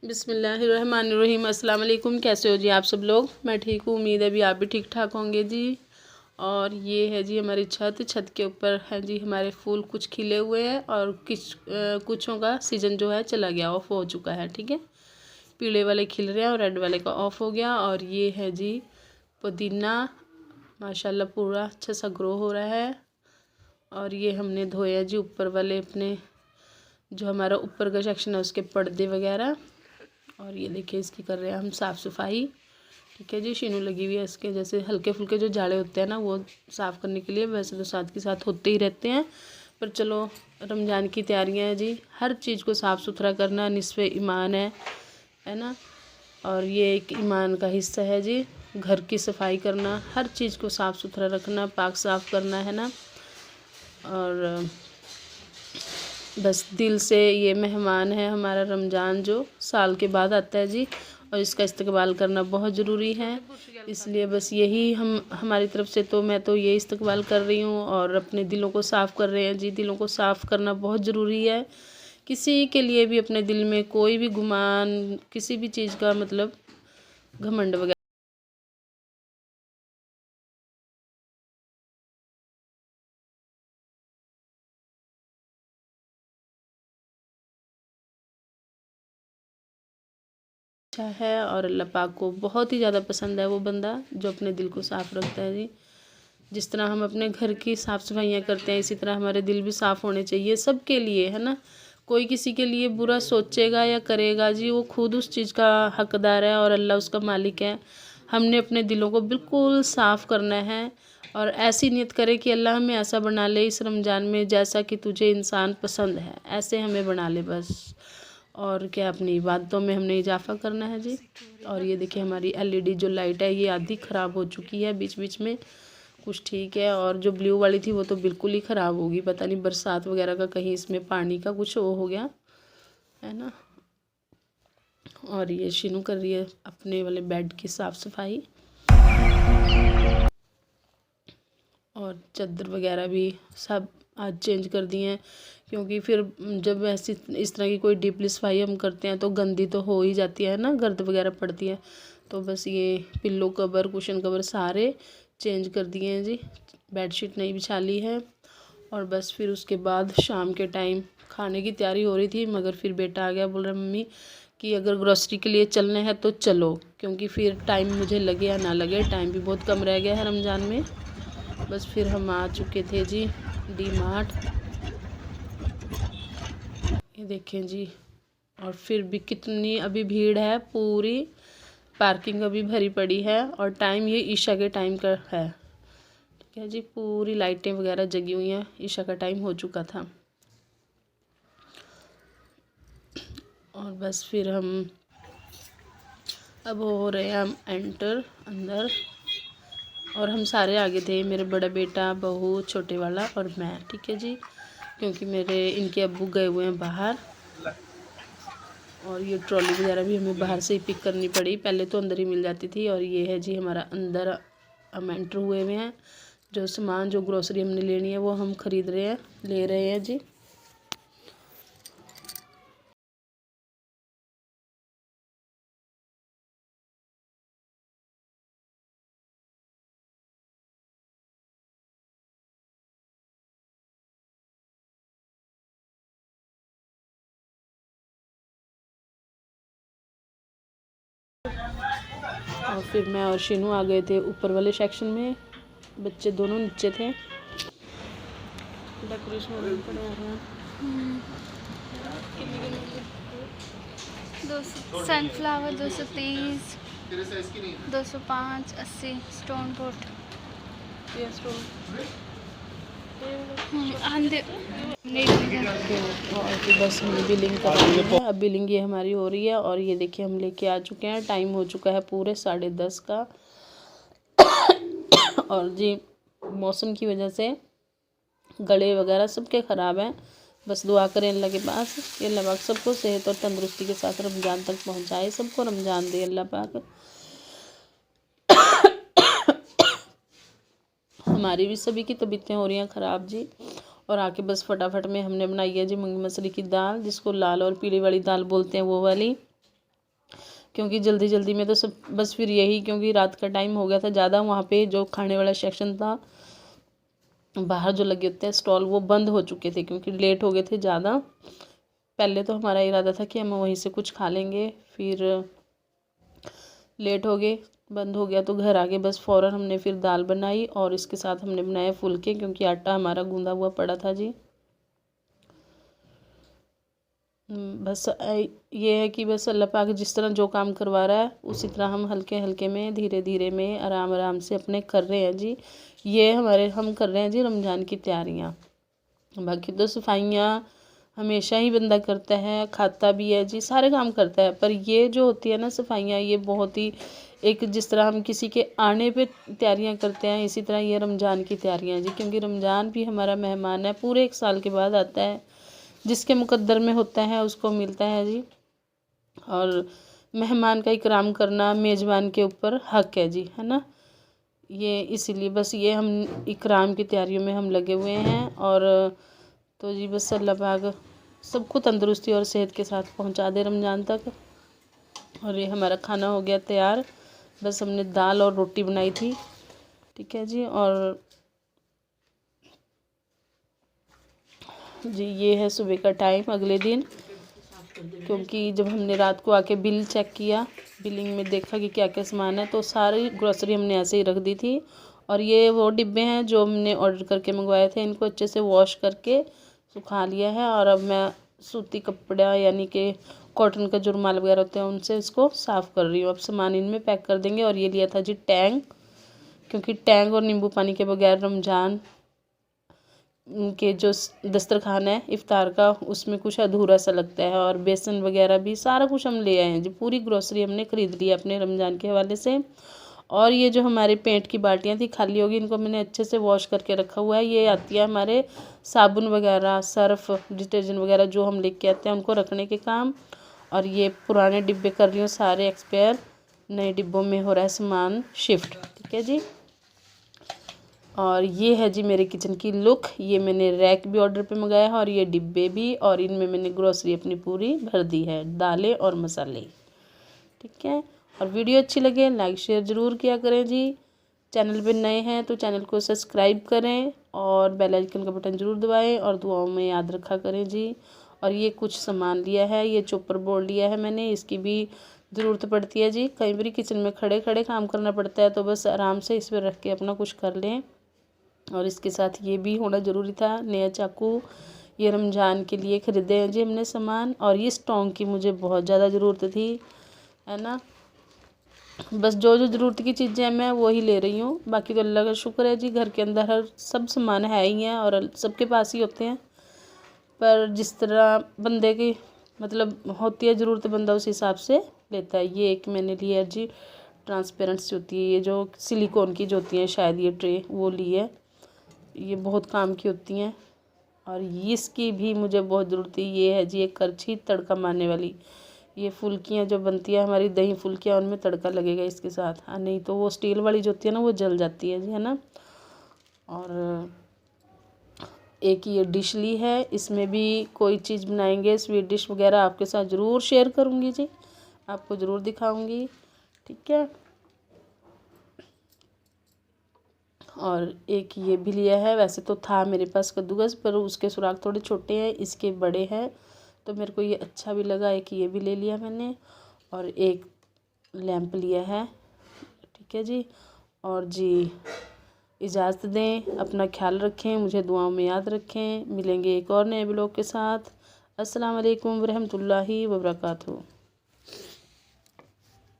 बिस्मिल्लाहिर्रहमानिर्रहीम। अस्सलाम वालेकुम। कैसे हो जी आप सब लोग? मैं ठीक हूँ, उम्मीद है भी आप भी ठीक ठाक होंगे जी। और ये है जी हमारी छत के ऊपर है जी हमारे फूल कुछ खिले हुए हैं और कुछों का सीज़न जो है चला गया, ऑफ हो चुका है। ठीक है, पीले वाले खिल रहे हैं और रेड वाले का ऑफ हो गया। और ये है जी पुदीना, माशाल्लाह पूरा अच्छा सा ग्रो हो रहा है। और ये हमने धोया जी ऊपर वाले अपने जो हमारा ऊपर का सेक्शन है उसके पर्दे वगैरह। और ये देखिए इसकी कर रहे हैं हम साफ़ सफाई। ठीक है जी, शीनू लगी हुई है इसके, जैसे हल्के फुल्के जो जाड़े होते हैं ना वो साफ़ करने के लिए, वैसे तो साथ के साथ होते ही रहते हैं। पर चलो रमज़ान की तैयारियां हैं जी, हर चीज़ को साफ़ सुथरा करना निस्फ़े ईमान है ना। और ये एक ईमान का हिस्सा है जी, घर की सफाई करना, हर चीज़ को साफ़ सुथरा रखना, पाक साफ़ करना है ना। और बस दिल से ये मेहमान है हमारा रमज़ान जो साल के बाद आता है जी, और इसका इस्तकबाल करना बहुत ज़रूरी है। इसलिए बस यही हमारी तरफ से तो मैं तो ये इस्तकबाल कर रही हूँ और अपने दिलों को साफ़ कर रहे हैं जी। दिलों को साफ़ करना बहुत ज़रूरी है। किसी के लिए भी अपने दिल में कोई भी गुमान, किसी भी चीज़ का मतलब घमंड वगैरह अच्छा है। और अल्लाह पाक को बहुत ही ज़्यादा पसंद है वो बंदा जो अपने दिल को साफ़ रखता है जी। जिस तरह हम अपने घर की साफ़ सफाइयाँ करते हैं, इसी तरह हमारे दिल भी साफ़ होने चाहिए सबके लिए, है ना। कोई किसी के लिए बुरा सोचेगा या करेगा जी, वो खुद उस चीज़ का हकदार है और अल्लाह उसका मालिक है। हमने अपने दिलों को बिल्कुल साफ़ करना है और ऐसी नियत करे कि अल्लाह हमें ऐसा बना ले इस रमज़ान में जैसा कि तुझे इंसान पसंद है, ऐसे हमें बना ले बस। और क्या, अपनी इबादतों में हमने इजाफ़ा करना है जी। और ये देखिए हमारी एलईडी जो लाइट है ये आधी ख़राब हो चुकी है, बीच बीच में कुछ ठीक है। और जो ब्लू वाली थी वो तो बिल्कुल ही ख़राब होगी, पता नहीं बरसात वगैरह का कहीं इसमें पानी का कुछ वो हो गया है ना। और ये शीनू कर रही है अपने वाले बेड की साफ़ सफाई। और चादर वगैरह भी सब आज चेंज कर दी हैं, क्योंकि फिर जब ऐसी इस तरह की कोई डीपली सफाई हम करते हैं तो गंदी तो हो ही जाती है ना, गर्द वगैरह पड़ती है। तो बस ये पिल्लो कवर, कुशन कवर सारे चेंज कर दिए हैं जी। बेडशीट नहीं बिछा ली है। और बस फिर उसके बाद शाम के टाइम खाने की तैयारी हो रही थी, मगर फिर बेटा आ गया, बोल रहा मम्मी कि अगर ग्रोसरी के लिए चलने हैं तो चलो, क्योंकि फिर टाइम मुझे लगे या ना लगे, टाइम भी बहुत कम रह गया है रमज़ान में। बस फिर हम आ चुके थे जी डी मार्ट, ये देखें जी। और फिर भी कितनी अभी भीड़ है, पूरी पार्किंग अभी भरी पड़ी है। और टाइम ये ईशा के टाइम का है। ठीक है जी, पूरी लाइटें वगैरह जगी हुई हैं, ईशा का टाइम हो चुका था। और बस फिर हम अब हो रहे हैं हम एंटर अंदर। और हम सारे आगे थे, मेरे बड़ा बेटा, बहू, छोटे वाला और मैं। ठीक है जी, क्योंकि मेरे इनके अब्बू गए हुए हैं बाहर। और ये ट्रॉली वगैरह भी हमें बाहर से ही पिक करनी पड़ी, पहले तो अंदर ही मिल जाती थी। और ये है जी हमारा अंदर हम एंटर हुए हुए हैं। जो सामान, जो ग्रोसरी हमने लेनी है वो हम ख़रीद रहे हैं, ले रहे हैं जी। और फिर मैं और शीनू आ गए थे ऊपर वाले सेक्शन में, बच्चे दोनों नीचे थे। डेकोरेशन वाले पड़े हैं। 200 सनफ्लावर, 230, 205, 80 स्टोन पोट। और फिर बस हम बिलिंग कर रहे हैं, अब बिलिंग ये हमारी हो रही है। और ये देखिए हम लेके आ चुके हैं, टाइम हो चुका है पूरे 10:30 का। और जी मौसम की वजह से गले वगैरह सबके ख़राब हैं। बस दुआ करें अल्लाह के पास कि अल्लाह पाक सबको सेहत और तंदुरुस्ती के साथ रमज़ान तक पहुंचाए, सबको रमज़ान दे अल्लाह पाक। हमारी भी सभी की तबीयतें हो रही हैं ख़राब जी। और आके बस फटाफट में हमने बनाई है जी मूंग मसरी की दाल, जिसको लाल और पीली वाली दाल बोलते हैं, वो वाली। क्योंकि जल्दी जल्दी में तो सब बस फिर यही, क्योंकि रात का टाइम हो गया था ज़्यादा, वहाँ पे जो खाने वाला सेक्शन था बाहर जो लगे होते हैं स्टॉल, वो बंद हो चुके थे क्योंकि लेट हो गए थे ज़्यादा। पहले तो हमारा इरादा था कि हम वहीं से कुछ खा लेंगे, फिर लेट हो गए, बंद हो गया तो घर आ गए। बस फ़ौरन हमने फिर दाल बनाई और इसके साथ हमने बनाए फुलके, क्योंकि आटा हमारा गूंदा हुआ पड़ा था जी। बस ये है कि बस अल्लाह पाक जिस तरह जो काम करवा रहा है उसी तरह हम हल्के हल्के में, धीरे धीरे में, आराम आराम से अपने कर रहे हैं जी। ये हम कर रहे हैं जी रमज़ान की तैयारियाँ। बाकी तो सफाइयाँ हमेशा ही बंदा करता है, खाता भी है जी, सारे काम करता है, पर ये जो होती है ना सफाइयाँ, ये बहुत ही एक, जिस तरह हम किसी के आने पे तैयारियां करते हैं, इसी तरह ये रमज़ान की तैयारियां जी। क्योंकि रमज़ान भी हमारा मेहमान है, पूरे 1 साल के बाद आता है, जिसके मुकद्दर में होता है उसको मिलता है जी। और मेहमान का इकराम करना मेज़बान के ऊपर हक है जी, है ना। ये इसीलिए बस ये हम इकराम की तैयारियों में हम लगे हुए हैं। और तो जी बस अल्लाह पाक सबको तंदुरुस्ती और सेहत के साथ पहुंचा दे रमज़ान तक। और ये हमारा खाना हो गया तैयार, बस हमने दाल और रोटी बनाई थी, ठीक है जी। और जी ये है सुबह का टाइम अगले दिन, क्योंकि जब हमने रात को आके बिल चेक किया, बिलिंग में देखा कि क्या क्या सामान है, तो सारी ग्रोसरी हमने ऐसे ही रख दी थी। और ये वो डिब्बे हैं जो हमने ऑर्डर करके मंगवाए थे, इनको अच्छे से वॉश करके सुखा लिया है। और अब मैं सूती कपड़ा यानी कि कॉटन का जो रुमाल वगैरह होते हैं उनसे इसको साफ़ कर रही हूँ। अब सामान इनमें पैक कर देंगे। और ये लिया था जी टैंग, क्योंकि टैंग और नींबू पानी के बगैर रमज़ान के जो दस्तरखान है इफ़्तार का, उसमें कुछ अधूरा सा लगता है। और बेसन वगैरह भी सारा कुछ हम ले आए हैं जी, पूरी ग्रोसरी हमने ख़रीद ली है अपने रमज़ान के हवाले से। और ये जो हमारे पेंट की बाल्टियाँ थी खाली होगी, इनको मैंने अच्छे से वॉश करके रखा हुआ है। ये आती है हमारे साबुन वगैरह, सर्फ, डिटर्जेंट वगैरह जो हम लेके आते हैं उनको रखने के काम। और ये पुराने डिब्बे कर रही हूँ सारे एक्सपायर, नए डिब्बों में हो रहा है सामान शिफ्ट, ठीक है जी। और ये है जी मेरे किचन की लुक। ये मैंने रैक भी ऑर्डर पे मंगाया है और ये डिब्बे भी, और इनमें मैंने ग्रोसरी अपनी पूरी भर दी है, दालें और मसाले, ठीक है। और वीडियो अच्छी लगे लाइक शेयर ज़रूर किया करें जी। चैनल पे नए हैं तो चैनल को सब्सक्राइब करें और बेल आइकन का बटन ज़रूर दबाएं और दुआओं में याद रखा करें जी। और ये कुछ सामान लिया है, ये चॉपर बोर्ड लिया है मैंने, इसकी भी ज़रूरत पड़ती है जी। कई बार किचन में खड़े खड़े काम करना पड़ता है, तो बस आराम से इस पर रख के अपना कुछ कर लें। और इसके साथ ये भी होना ज़रूरी था, नया चाकू, ये रमज़ान के लिए ख़रीदे हैं जी हमने सामान। और ये स्टोंग की मुझे बहुत ज़्यादा ज़रूरत थी, है ना। बस जो जो ज़रूरत की चीज़ें हैं मैं वही ले रही हूँ, बाकी तो अल्लाह का शुक्र है जी, घर के अंदर हर सब सामान है ही हैं और सबके पास ही होते हैं। पर जिस तरह बंदे की मतलब होती है ज़रूरत, बंदा उस हिसाब से लेता है। ये एक मैंने लिया है जी, ट्रांसपेरेंट सी होती है, ये जो सिलिकॉन की जो होती हैं शायद, ये ट्रे वो ली है, ये बहुत काम की होती हैं। और इसकी भी मुझे बहुत ज़रूरत थी। ये है जी एक करछी तड़का मारने वाली, ये फुल्कियाँ जो बनती है हमारी दही फुल्कियाँ, उनमें तड़का लगेगा इसके साथ, नहीं तो वो स्टील वाली जो होती है ना वो जल जाती है जी, है ना। और एक ये डिश ली है, इसमें भी कोई चीज़ बनाएंगे स्वीट डिश वगैरह आपके साथ ज़रूर शेयर करूँगी जी, आपको ज़रूर दिखाऊँगी, ठीक है। और एक ये भी लिया है, वैसे तो था मेरे पास कद्दूकस, पर उसके सुराख थोड़े छोटे हैं, इसके बड़े हैं, तो मेरे को ये अच्छा भी लगा, एक ये भी ले लिया मैंने। और एक लैंप लिया है, ठीक है जी। और जी इजाज़त दें, अपना ख्याल रखें, मुझे दुआओं में याद रखें। मिलेंगे एक और नए ब्लॉग के साथ। अस्सलाम वालेकुम रहमतुल्लाहि व बरकातहू।